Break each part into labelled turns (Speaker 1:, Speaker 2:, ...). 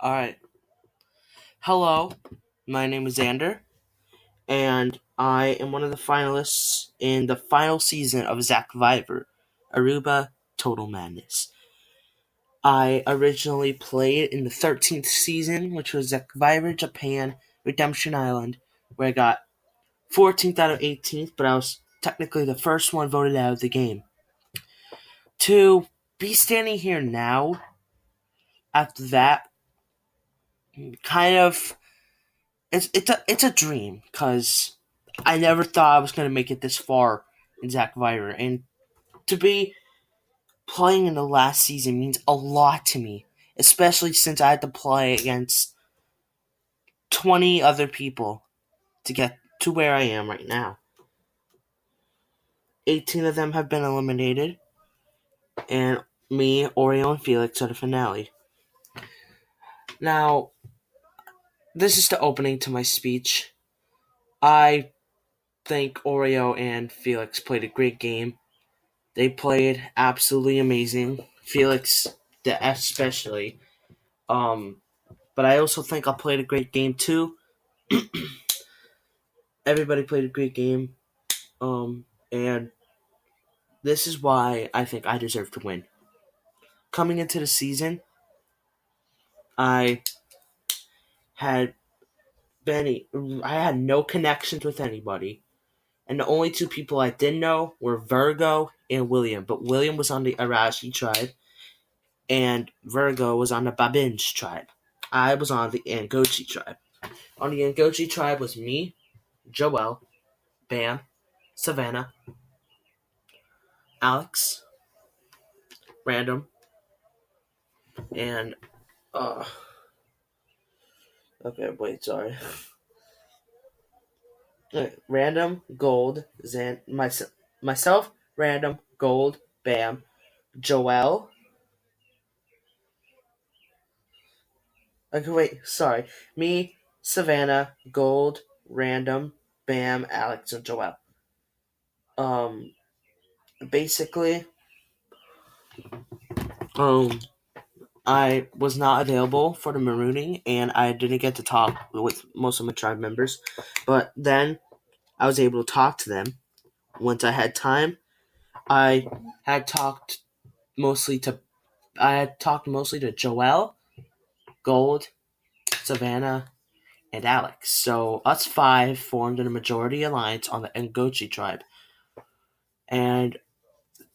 Speaker 1: All right. Hello, my name is Xander, and I am one of the finalists in the final season of Zachvivor, Aruba Total Madness. I originally played in the 13th season, which was Zachvivor Japan Redemption Island, where I got 14th out of 18th, but I was technically the first one voted out of the game. To be standing here now, after that, kind of it's a dream because I never thought I was gonna make it this far in Zachvivor, and to be playing in the last season means a lot to me, especially since I had to play against 20 other people to get to where I am right now. 18 of them have been eliminated, and me, Oreo, and Felix are the finale. Now, this is the opening to my speech. I think Oreo and Felix played a great game. They played absolutely amazing. Felix, especially. Um, but I also think I played a great game too. Everybody played a great game. And this is why I think I deserve to win. Coming into the season, I had I had no connections with anybody, and the only two people I did know were Virgo and William. But William was on the Arashi tribe, and Virgo was on the Babinj tribe. I was on the Angochi tribe. On the Angochi tribe was me, Joel, Bam, Savannah, Alex, Random, and uh okay, wait, sorry. Random, Gold, myself, Random, Gold, Bam, Joel. Okay, wait, sorry. Me, Savannah, Gold, Random, Bam, Alex, and Joel. Um, basically, um, I was not available for the marooning, and I didn't get to talk with most of my tribe members. But then I was able to talk to them once I had time. I had talked mostly to I had talked mostly to Joel, Gold, Savannah, and Alex. So us five formed a majority alliance on the Ngochi tribe. And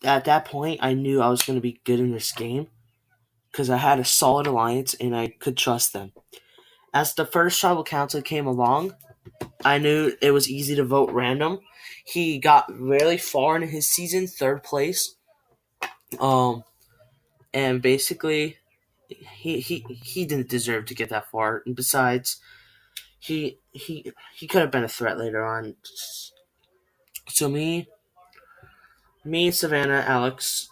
Speaker 1: at that point, I knew I was going to be good in this game because I had a solid alliance and I could trust them. As the first tribal council came along, I knew it was easy to vote random. He got really far in his season, third place. And basically, he didn't deserve to get that far. And besides, he could have been a threat later on. So me, Savannah, Alex,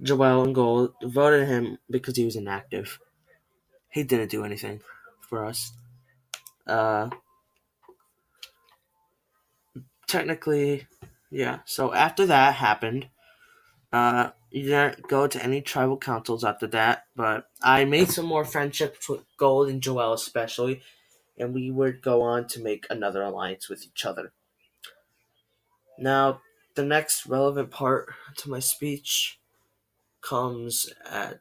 Speaker 1: Joel, and Gold voted him because he was inactive. He didn't do anything for us. Uh, technically, yeah. So after that happened, you didn't go to any tribal councils after that. But I made some more friendships with Gold and Joel, especially, and we would go on to make another alliance with each other. Now, the next relevant part to my speech comes at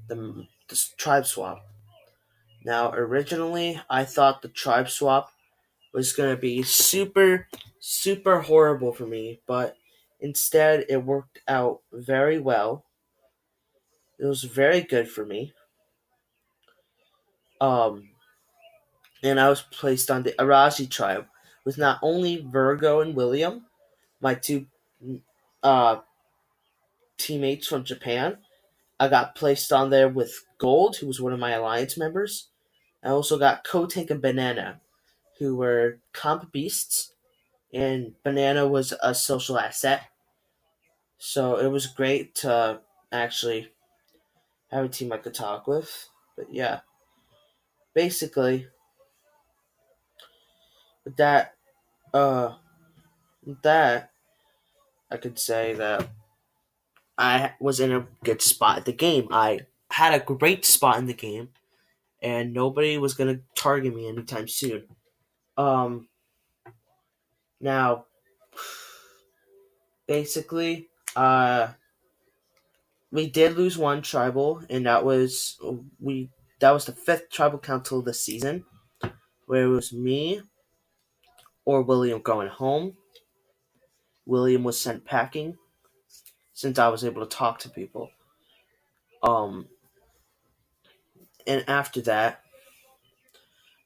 Speaker 1: the tribe swap. Now, originally, I thought the tribe swap was going to be super, super horrible for me, but instead, it worked out very well. It was very good for me. Um, and I was placed on the Arashi tribe with not only Virgo and William, my two uh, teammates from Japan. I got placed on there with Gold, who was one of my alliance members. I also got Kotank and Banana, who were comp beasts, and Banana was a social asset. So it was great to actually have a team I could talk with. But yeah, basically, with that, uh, with that, I could say that I was in a good spot at the game. I had a great spot in the game, and nobody was gonna target me anytime soon. Um, Now, basically, we did lose one tribal, and that was the fifth tribal council of the season, where it was me or William going home. William was sent packing since I was able to talk to people. Um, and after that,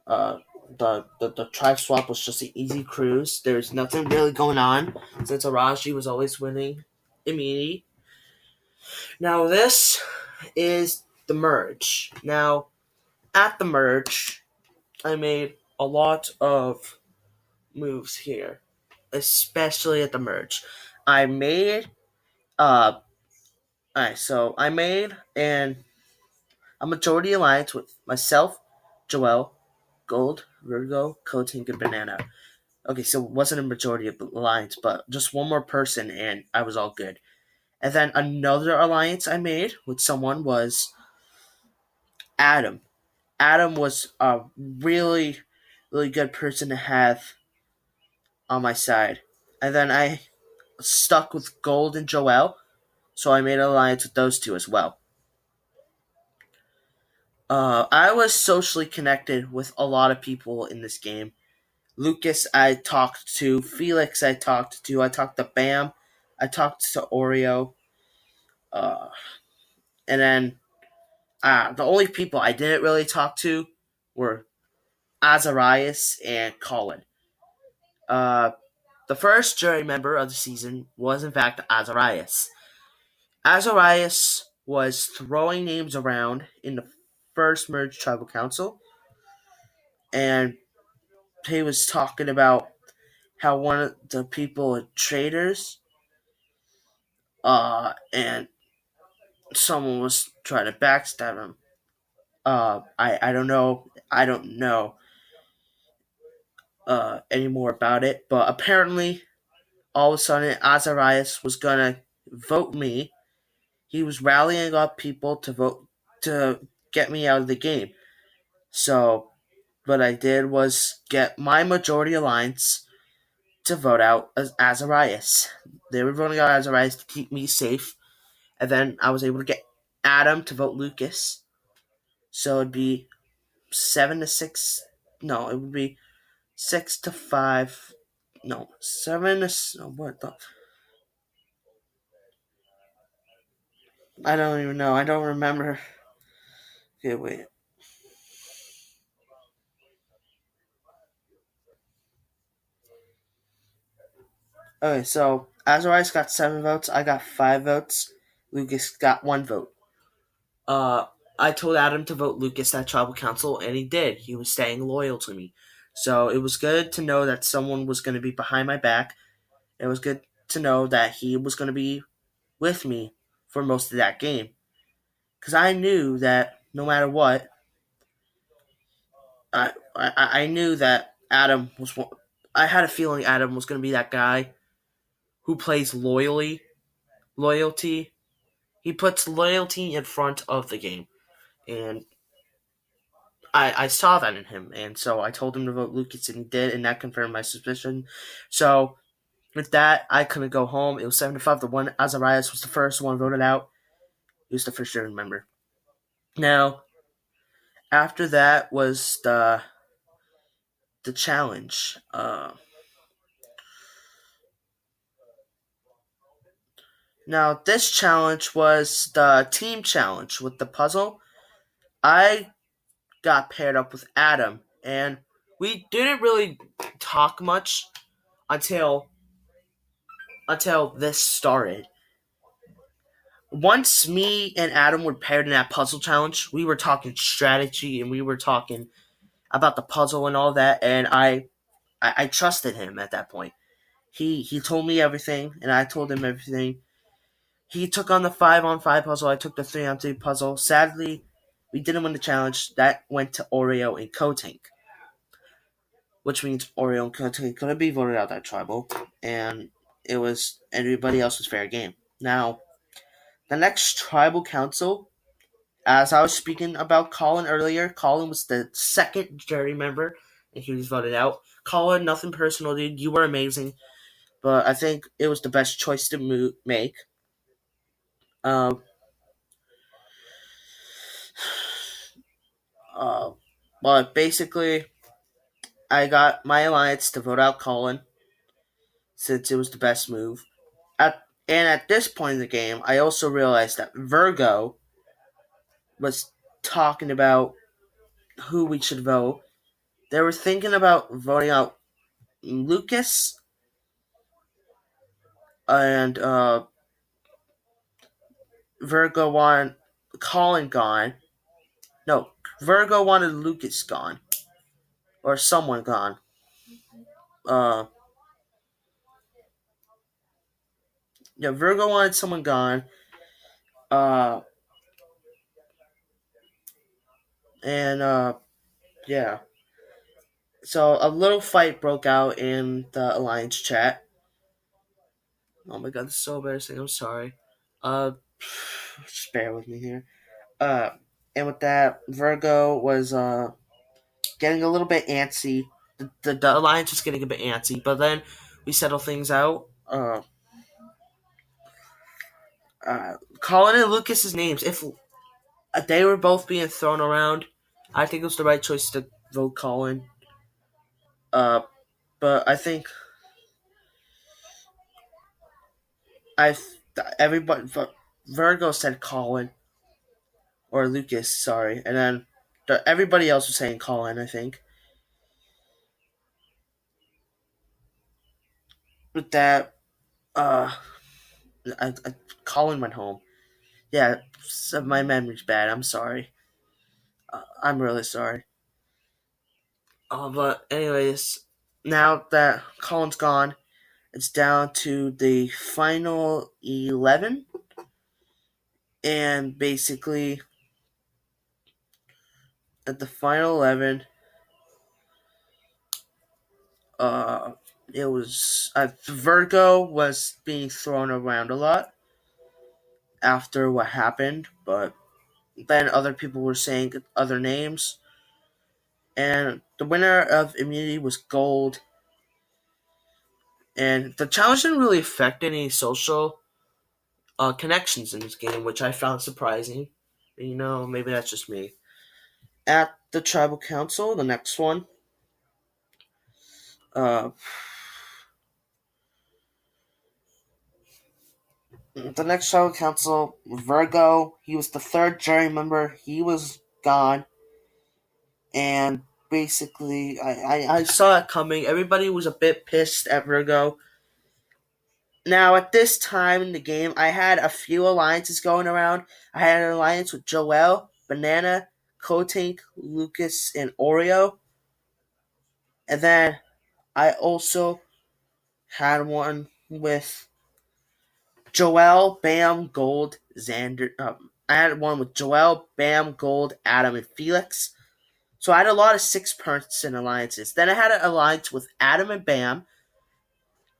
Speaker 1: uh, the tribe swap was just an easy cruise. There's nothing really going on since Araji was always winning immunity. Now this is the merge. Now at the merge, I made a lot of moves here, especially at the merge. I made alright, so I made a majority alliance with myself, Joel, Gold, Virgo, Coating, and Banana. Okay, so it wasn't a majority of the alliance, but just one more person, and I was all good. And then another alliance I made with someone was Adam. Adam was a really, really good person to have on my side. And then I stuck with Gold and Joel, so I made an alliance with those two as well. I was socially connected with a lot of people in this game. Lucas, I talked to. Felix, I talked to. I talked to Bam. I talked to Oreo. Uh, and then the only people I didn't really talk to were Azarias and Colin. Uh, the first jury member of the season was, in fact, Azarias. Azarias was throwing names around in the first merged tribal council, and he was talking about how one of the people are traitors, and someone was trying to backstab him. I don't know. I don't know any more about it, but apparently, all of a sudden, Azarias was gonna vote me. He was rallying up people to vote to get me out of the game. So, what I did was get my majority alliance to vote out Azarias. They were voting out Azarias to keep me safe, and then I was able to get Adam to vote Lucas. So it'd be 7-6. No, it would be 6-5. No, 7 to what the. I don't even know. I don't remember. Okay, wait. Okay, so Azarias got 7 votes. I got 5 votes. Lucas got 1 vote. Uh, I told Adam to vote Lucas at tribal council, and he did. He was staying loyal to me. So it was good to know that someone was going to be behind my back. It was good to know that he was going to be with me for most of that game. Because I knew that no matter what, I knew that Adam was. I had a feeling Adam was going to be that guy who plays loyalty. He puts loyalty in front of the game, and I saw that in him, and so I told him to vote Lucas, and he did, and that confirmed my suspicion. So with that, I couldn't go home. It was 7-5 to 1. Azarias was the first one voted out. He was the first jury member. Now, after that was the challenge. Now, this challenge was the team challenge with the puzzle. I got paired up with Adam, and we didn't really talk much until this started. Once me and Adam were paired in that puzzle challenge, we were talking strategy and we were talking about the puzzle and all that, and I trusted him at that point. He told me everything, and I told him everything. He took on the 5-on-5 puzzle. I took the 3-on-3 puzzle. Sadly, we didn't win the challenge. That went to Oreo and Coatink, which means Oreo and Coatink could be voted out that tribal, and it was everybody else was fair game. Now, the next tribal council As I was speaking about Colin earlier, Colin was the second jury member, and he was voted out. Colin, nothing personal, dude. You were amazing, but I think it was the best choice to make. Um, uh, but basically, I got my alliance to vote out Colin since it was the best move. And at this point in the game, I also realized that Virgo was talking about who we should vote. They were thinking about voting out Lucas and Virgo wanted Colin gone. No, Virgo wanted Lucas gone or someone gone. Uh, yeah, Virgo wanted someone gone. Uh, and yeah. So a little fight broke out in the alliance chat. Oh my god, this is so embarrassing. I'm sorry. Uh, just bear with me here. Uh, and with that, Virgo was getting a little bit antsy. The alliance was getting a bit antsy, but then we settle things out. Colin and Lucas's names, if they were both being thrown around, I think it was the right choice to vote Colin. Uh, but I think I everybody Virgo said Colin or Lucas, sorry, and then everybody else was saying Colin. I think with that, uh, Colin went home. Yeah, so my memory's bad. I'm sorry. I'm really sorry. But anyways, now that Colin's gone, it's down to the final 11, and basically at the final 11, uh, it was Virgo was being thrown around a lot after what happened, but then other people were saying other names, and the winner of immunity was Gold. And the challenge didn't really affect any social connections in this game, which I found surprising. Maybe that's just me. At the tribal council, the next one, uh, the next tribal council, Virgo, he was the third jury member. He was gone, and basically, I saw it coming. Everybody was a bit pissed at Virgo. Now, at this time in the game, I had a few alliances going around. I had an alliance with Joel, Banana, Kotink, Lucas, and Oreo. And then I also had one with Joel, Bam, Gold, Xander. I had one with Joel, Bam, Gold, Adam, and Felix. So I had a lot of 6-person alliances. Then I had an alliance with Adam and Bam.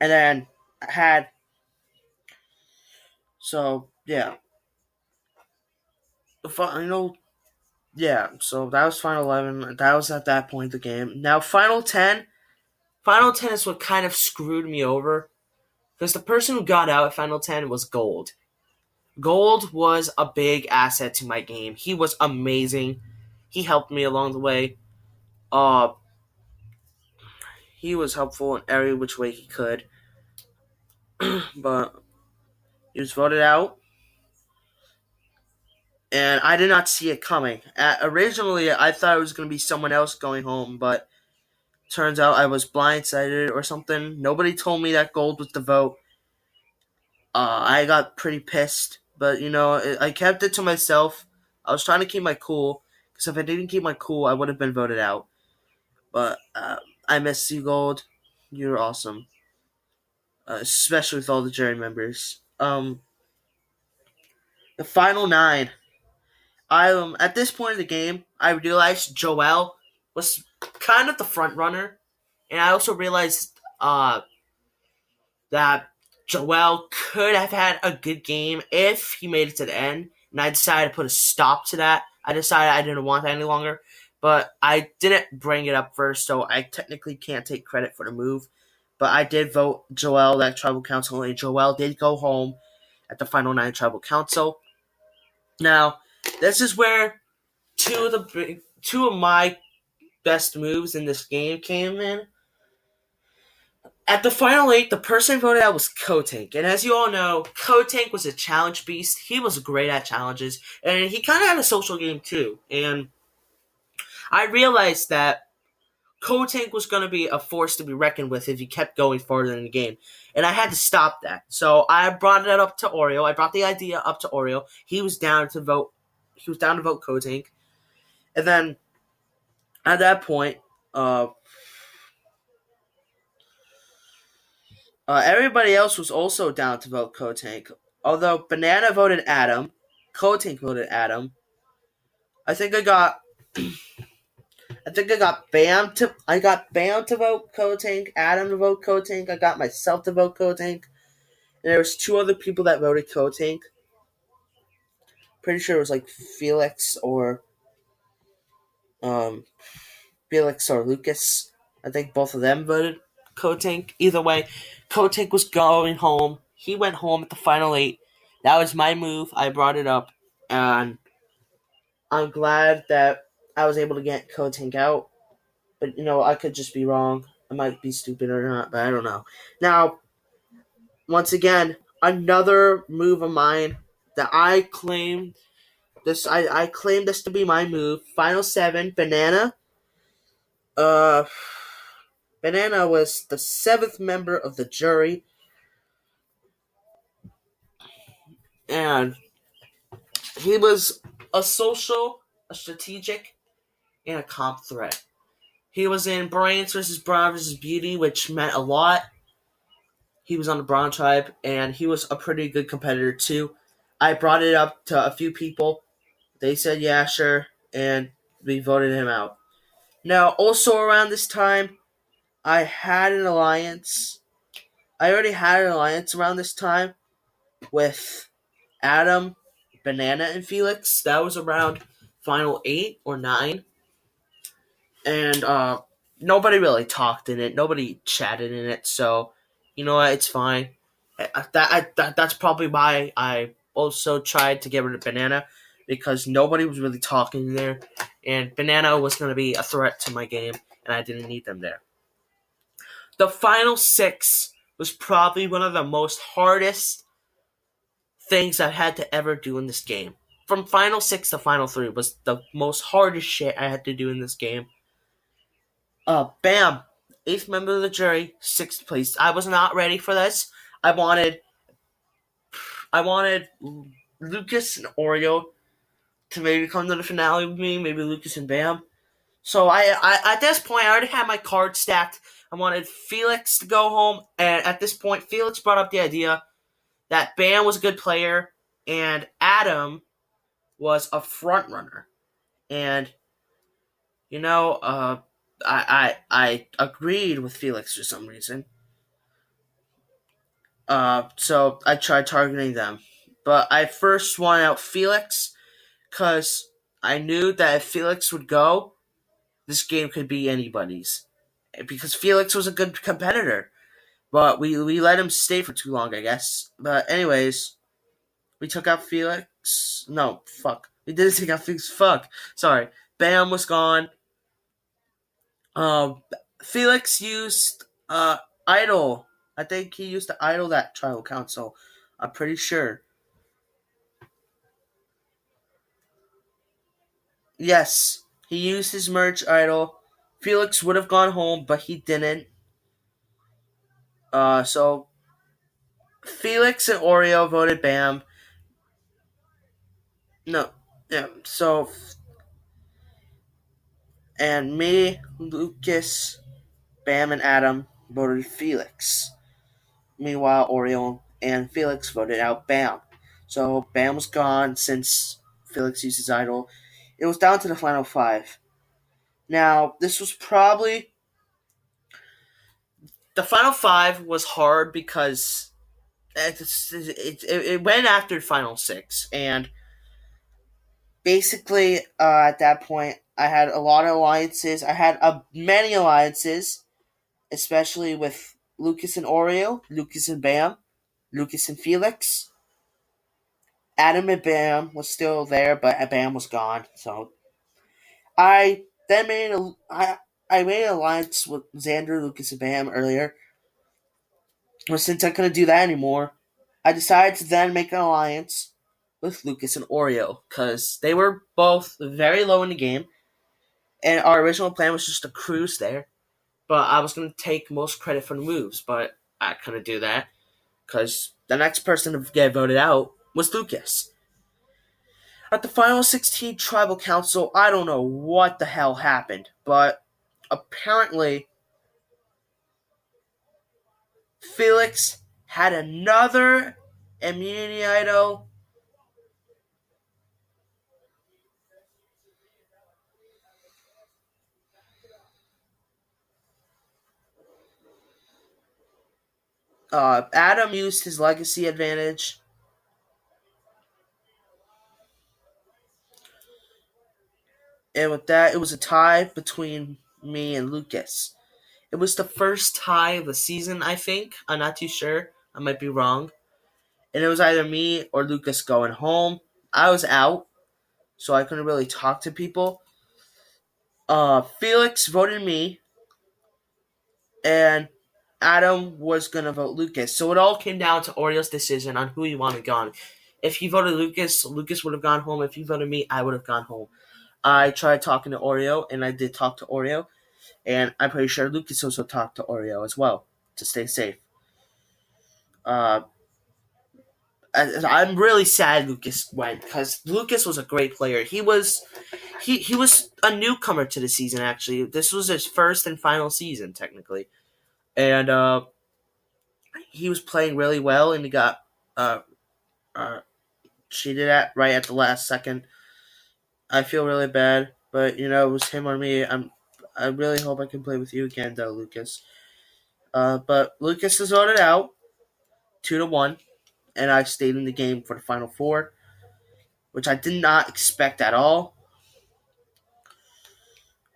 Speaker 1: And then I had. So, yeah. Yeah, so that was Final 11. That was at that point in the game. Now, Final 10. Final 10 is what kind of screwed me over. Because the person who got out at Final 10 was Gold. Gold was a big asset to my game. He was amazing. He helped me along the way. Uh, he was helpful in every which way he could. But he was voted out. And I did not see it coming. Originally, I thought it was going to be someone else going home, but turns out I was blindsided or something. Nobody told me that Gold was the vote. I got pretty pissed, but I kept it to myself. I was trying to keep my cool, because if I didn't keep my cool, I would have been voted out. But I miss you, Gold. You're awesome, especially with all the jury members. The final 9. I at this point in the game, I realized Joel was kind of the front runner, and I also realized that Joel could have had a good game if he made it to the end. and I decided to put a stop to that. I decided I didn't want that any longer, but I didn't bring it up first, so I technically can't take credit for the move. But I did vote Joel that tribal council, and Joel did go home at the final 9 tribal council. Now, this is where two of my best moves in this game came in. At the final 8, the person voted out was Kotank. And as you all know, Kotank was a challenge beast. He was great at challenges. And he kind of had a social game too. And I realized that Kotank was going to be a force to be reckoned with if he kept going farther in the game. And I had to stop that. So I brought it up to Oreo. I brought the idea up to Oreo. He was down to vote Kotank. And then at that point, everybody else was also down to vote Kotank. Although Banana voted Adam, Kotank voted Adam. I think I got Bam to vote Kotank, Adam to vote Kotank, I got myself to vote Kotank, and there was 2 other people that voted Kotank. Pretty sure it was like Felix or Lucas. I think both of them voted Kotank. Either way, Kotank was going home. He went home at the final 8. That was my move. I brought it up, and I'm glad that I was able to get Kotank out. But, I could just be wrong. I might be stupid or not, but I don't know. Now, once again, another move of mine that I claimed this. I claimed this to be my move. Final 7, Banana. Banana was the 7th member of the jury, and he was a social, a strategic, and a comp threat. He was in Brains versus Brawn versus Beauty, which meant a lot. He was on the Brawn tribe, and he was a pretty good competitor too. I brought it up to a few people. They said, yeah, sure, and we voted him out. Now, also around this time, I had an alliance. I already had an alliance around this time with Adam, Banana, and Felix. That was around final 8 or 9. And nobody really talked in it. Nobody chatted in it. So, you know what? It's fine. That's probably why I also tried to get rid of Banana, because nobody was really talking there. And Banana was going to be a threat to my game, and I didn't need them there. The final 6 was probably one of the most hardest things I've had to ever do in this game. From final 6 to final 3 was the most hardest shit I had to do in this game. Bam! 8th member of the jury, 6th place. I was not ready for this. I wanted Lucas and Oreo to maybe come to the finale with me, maybe Lucas and Bam. So I at this point, I already had my card stacked. I wanted Felix to go home, and at this point, Felix brought up the idea that Bam was a good player, and Adam was a front runner. And, I agreed with Felix for some reason. So I tried targeting them. But I first wanted out Felix, because I knew that if Felix would go, this game could be anybody's. Because Felix was a good competitor. But we let him stay for too long, I guess. But anyways, we took out Felix. No, fuck. We didn't take out Felix. Fuck. Sorry. Bam was gone. Felix used Idol. I think he used to idol that tribal council. I'm pretty sure. Yes, he used his merch idol. Felix would have gone home, but he didn't. So Felix and Oreo voted Bam. No, yeah. So, and me, Lucas, Bam, and Adam voted Felix. Meanwhile, Oreo and Felix voted out Bam. So Bam was gone since Felix used his idol. It was down to the final 5. Now, this was probably... The final 5 was hard because it went after final 6. And basically, at that point, I had a lot of alliances. I had many alliances, especially with Lucas and Oreo, Lucas and Bam, Lucas and Felix. Adam and Bam was still there, but Bam was gone. So I then I made an alliance with Xander, Lucas, and Bam earlier. But since I couldn't do that anymore, I decided to then make an alliance with Lucas and Oreo because they were both very low in the game, and our original plan was just to cruise there. But I was going to take most credit for the moves, but I couldn't do that because the next person to get voted out was Lucas. At the final 16 tribal council, I don't know what the hell happened, but apparently Felix had another immunity idol. Adam used his legacy advantage. And with that, it was a tie between me and Lucas. It was the first tie of the season, I think. I'm not too sure. I might be wrong. And it was either me or Lucas going home. I was out, so I couldn't really talk to people. Felix voted me, and Adam was gonna vote Lucas. So it all came down to Oreo's decision on who he wanted gone. If he voted Lucas, Lucas would have gone home. If he voted me, I would have gone home. I tried talking to Oreo, and I did talk to Oreo, and I'm pretty sure Lucas also talked to Oreo as well to stay safe. Uh, I'm really sad Lucas went because Lucas was a great player. He was a newcomer to the season. Actually, this was his first and final season technically, and he was playing really well. And he got uh, uh, cheated at right at the last second. I feel really bad, but it was him or me. I really hope I can play with you again, though, Lucas. But Lucas is voted out 2-1, and I stayed in the game for the final four, which I did not expect at all.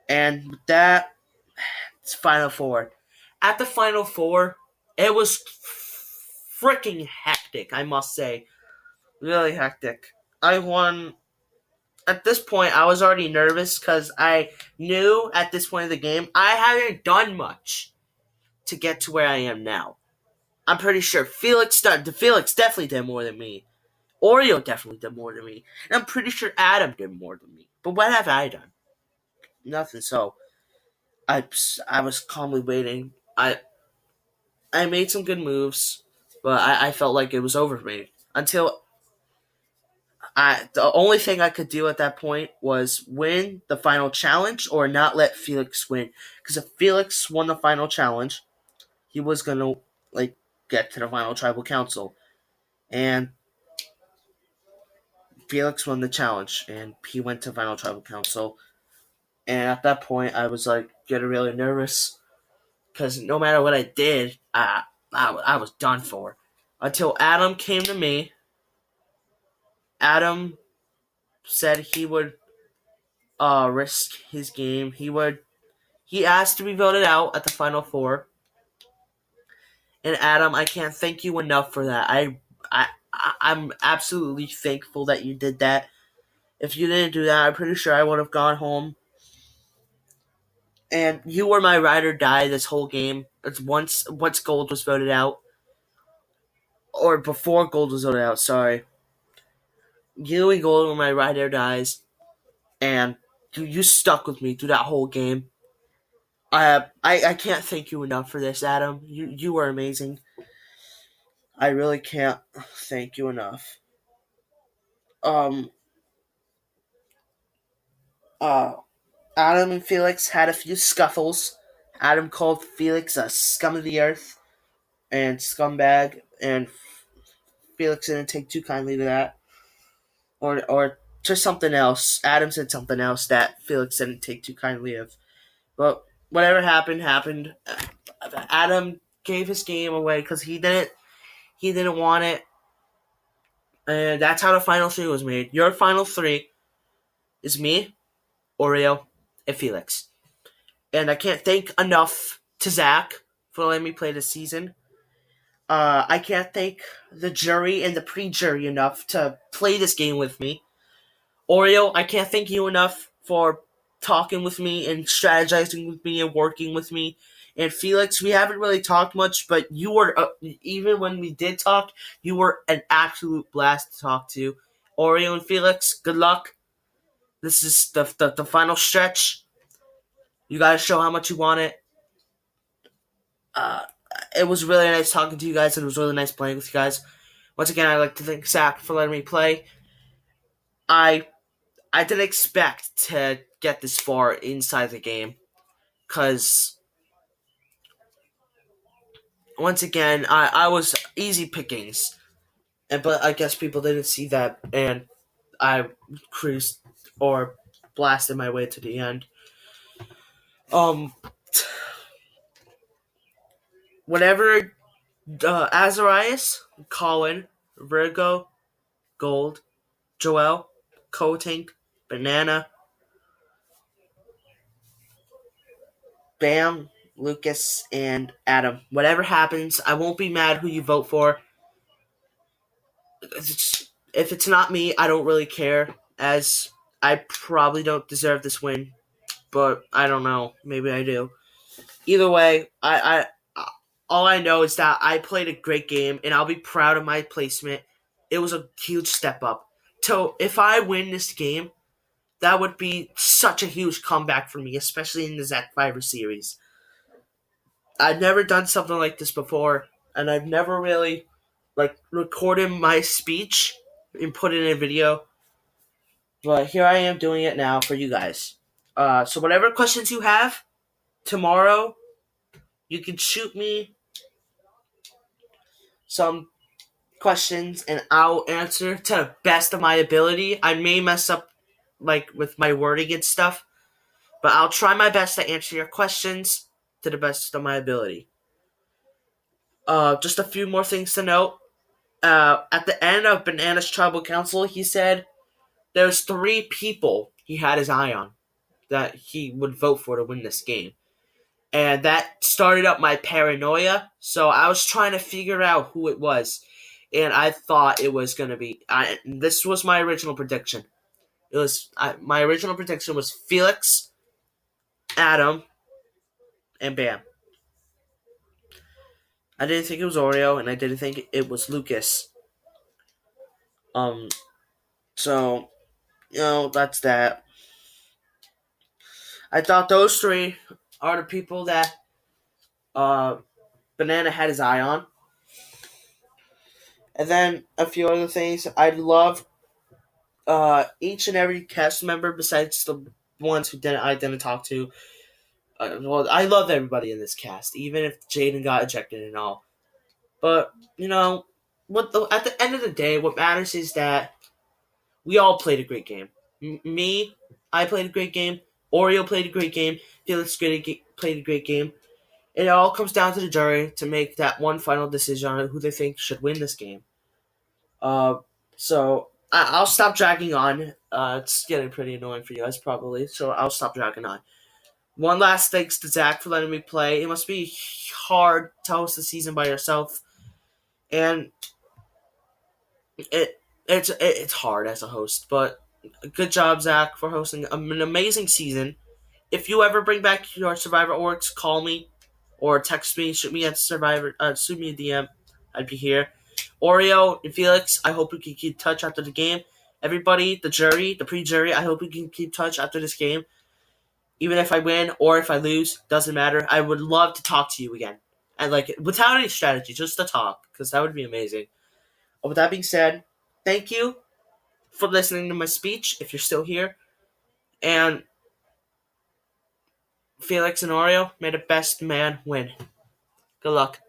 Speaker 1: And with that, it's final four. At the final four, it was freaking hectic, I must say. Really hectic. I won. At this point, I was already nervous because I knew at this point of the game I hadn't done much to get to where I am now. I'm pretty sure Felix definitely did more than me. Oreo definitely did more than me. And I'm pretty sure Adam did more than me. But what have I done? Nothing. So I was calmly waiting. I made some good moves, but I felt like it was over for me until the only thing I could do at that point was win the final challenge or not let Felix win. Because if Felix won the final challenge, he was gonna get to the final tribal council, and Felix won the challenge, and he went to final tribal council. And at that point, I was getting really nervous because no matter what I did, I was done for. Until Adam came to me. Adam said he would risk his game. He asked to be voted out at the final four. And Adam, I can't thank you enough for that. I'm absolutely thankful that you did that. If you didn't do that, I'm pretty sure I would have gone home. And you were my ride or die this whole game. It's once Gold was voted out, or before Gold was voted out. Sorry, you and Gold were my ride or dies, and you stuck with me through that whole game. I can't thank you enough for this, Adam. You were amazing. I really can't thank you enough. Um, uh, Adam and Felix had a few scuffles. Adam called Felix a scum of the earth and scumbag, and Felix didn't take too kindly to that. Or just something else. Adam said something else that Felix didn't take too kindly of. But whatever happened, happened. Adam gave his game away because he didn't want it. And that's how the final three was made. Your final three is me, Oreo, and Felix. And I can't thank enough to Zach for letting me play this season. I can't thank the jury and the pre-jury enough to play this game with me. Oreo, I can't thank you enough for talking with me and strategizing with me and working with me. And Felix, we haven't really talked much, but you were, even when we did talk, you were an absolute blast to talk to. Oreo and Felix, good luck. This is the final stretch. You gotta show how much you want it. Uh, it was really nice talking to you guys, and it was really nice playing with you guys. Once again, I'd like to thank Zach for letting me play. I I didn't expect to get this far inside the game, because once again, I was easy pickings, but I guess people didn't see that, and I cruised or blasted my way to the end. Um, whatever, Azarias, Colin, Virgo, Gold, Joel, Coatink, Banana, Bam, Lucas, and Adam. Whatever happens, I won't be mad who you vote for. If it's not me, I don't really care, as I probably don't deserve this win, but I don't know. Maybe I do. Either way, all I know is that I played a great game, and I'll be proud of my placement. It was a huge step up. So if I win this game, that would be such a huge comeback for me, especially in the Zachvivor series. I've never done something like this before, and I've never really recorded my speech and put it in a video. But here I am doing it now for you guys. So whatever questions you have tomorrow, you can shoot me some questions and I'll answer to the best of my ability. I may mess up with my wording and stuff, but I'll try my best to answer your questions to the best of my ability. Just a few more things to note. At the end of Banana's Tribal Council, he said there's 3 people he had his eye on that he would vote for to win this game. And that started up my paranoia, so I was trying to figure out who it was. And I thought it was going to be... this was my original prediction. My original prediction was Felix, Adam, and Bam. I didn't think it was Oreo, and I didn't think it was Lucas. So, that's that. I thought those 3 are the people that Banana had his eye on. And then a few other things. I love each and every cast member besides the ones I didn't talk to. I love everybody in this cast, even if Jaden got ejected and all. But, at the end of the day, what matters is that we all played a great game. I played a great game. Oreo played a great game. Felix played a great game. It all comes down to the jury to make that one final decision on who they think should win this game. So I'll stop dragging on. It's getting pretty annoying for you guys probably, so I'll stop dragging on. One last thanks to Zach for letting me play. It must be hard to host the season by yourself, and it's hard as a host. But good job, Zach, for hosting an amazing season. If you ever bring back your Survivor orgs, call me or text me, shoot me at Survivor, shoot me a DM. I'd be here. Oreo and Felix, I hope we can keep touch after the game. Everybody, the jury, the pre-jury, I hope we can keep touch after this game. Even if I win or if I lose, doesn't matter. I would love to talk to you again. And without any strategy, just to talk, because that would be amazing. With that being said, thank you for listening to my speech, if you're still here. And Felix and Oreo, may the best man win. Good luck.